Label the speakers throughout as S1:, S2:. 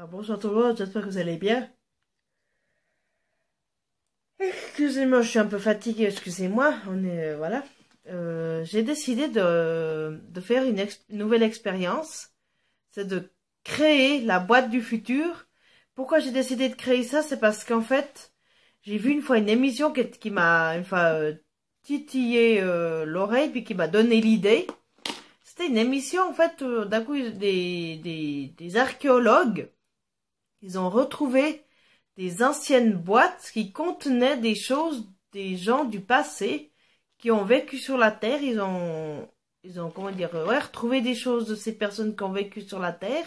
S1: Bonjour tout le monde, j'espère que vous allez bien. Excusez-moi, je suis un peu fatiguée, excusez-moi. Voilà. J'ai décidé de faire une nouvelle expérience. C'est de créer la boîte du futur. Pourquoi j'ai décidé de créer ça? C'est parce qu'en fait, j'ai vu une fois une émission qui m'a une fois titillé l'oreille, puis qui m'a donné l'idée. C'était une émission, en fait, d'un coup, des archéologues. Ils ont retrouvé des anciennes boîtes qui contenaient des choses des gens du passé qui ont vécu sur la Terre. Ils ont comment dire, ouais, retrouvé des choses de ces personnes qui ont vécu sur la Terre,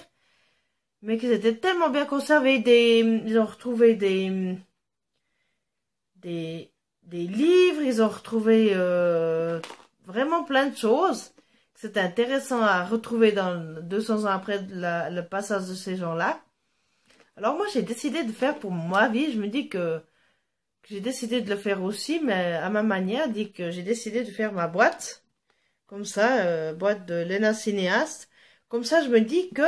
S1: mais qu'ils étaient tellement bien conservés. Ils ont retrouvé des livres, ils ont retrouvé vraiment plein de choses. C'était intéressant à retrouver dans 200 ans après le passage de ces gens-là. Alors moi, j'ai décidé de faire pour ma vie. Je me dis que j'ai décidé de le faire aussi, mais à ma manière, dit que j'ai décidé de faire ma boîte, comme ça, boîte de Lena Cinéaste. Comme ça, je me dis que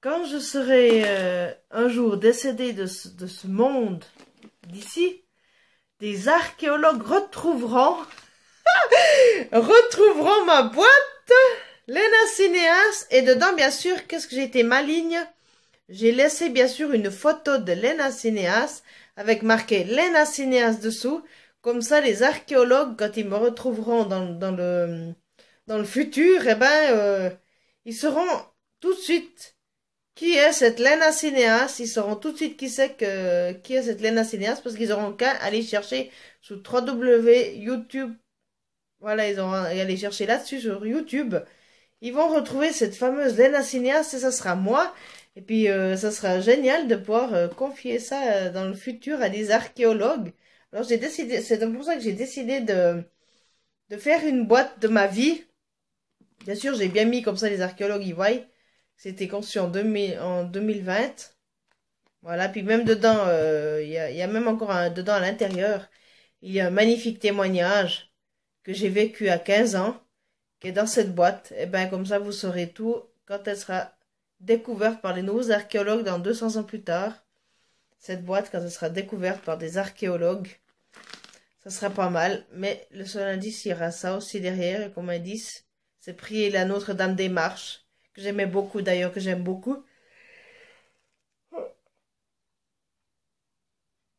S1: quand je serai un jour décédé de ce monde d'ici, des archéologues retrouveront ma boîte Lena Cinéaste. Et dedans, bien sûr, qu'est-ce que j'ai été maligne? J'ai laissé bien sûr une photo de Lena Cinéas avec marqué Lena Cinéas dessous. Comme ça, les archéologues, quand ils me retrouveront dans le futur, eh ben, ils sauront tout de suite qui est cette Lena Cinéas. Ils sauront tout de suite qui est cette Lena Cinéas parce qu'ils auront qu'à aller chercher sur YouTube. Voilà, ils auront à aller chercher là-dessus sur YouTube. Ils vont retrouver cette fameuse Lena Cinéas et ça sera moi. Et puis, ça sera génial de pouvoir confier ça dans le futur à des archéologues. Alors, c'est pour ça que j'ai décidé de faire une boîte de ma vie. Bien sûr, j'ai bien mis comme ça les archéologues y voient. C'était conçu en 2020. Voilà, puis même dedans, il y a même encore dedans à l'intérieur, il y a un magnifique témoignage que j'ai vécu à 15 ans, qui est dans cette boîte. Et ben, comme ça, vous saurez tout quand elle sera découverte par les nouveaux archéologues dans 200 ans plus tard. Cette boîte, quand elle sera découverte par des archéologues, ça sera pas mal. Mais le seul indice, il y aura ça aussi derrière. Et comme indice, c'est prier la Notre-Dame des Marches, que j'aimais beaucoup d'ailleurs, que j'aime beaucoup.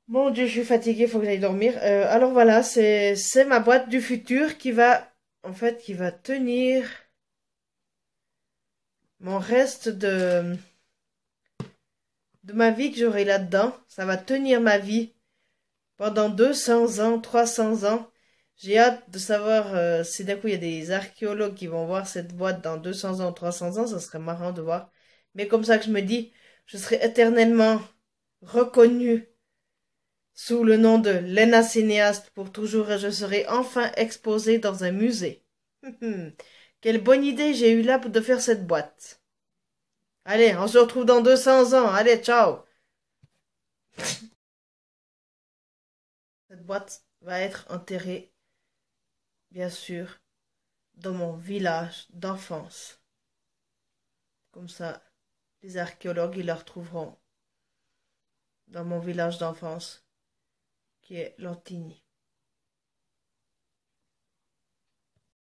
S1: Mon Dieu, je suis fatiguée, il faut que j'aille dormir. Alors voilà, c'est ma boîte du futur qui va, en fait, qui va tenir mon reste de ma vie que j'aurai là-dedans. Ça va tenir ma vie pendant 200 ans, 300 ans. J'ai hâte de savoir si d'un coup il y a des archéologues qui vont voir cette boîte dans 200 ans, 300 ans. Ça serait marrant de voir. Mais comme ça que je me dis, je serai éternellement reconnue sous le nom de Lena Cinéaste pour toujours et je serai enfin exposée dans un musée. Quelle bonne idée j'ai eue là de faire cette boîte. Allez, on se retrouve dans 200 ans. Allez, ciao. Cette boîte va être enterrée, bien sûr, dans mon village d'enfance. Comme ça, les archéologues, ils la retrouveront dans mon village d'enfance, qui est Lantigny.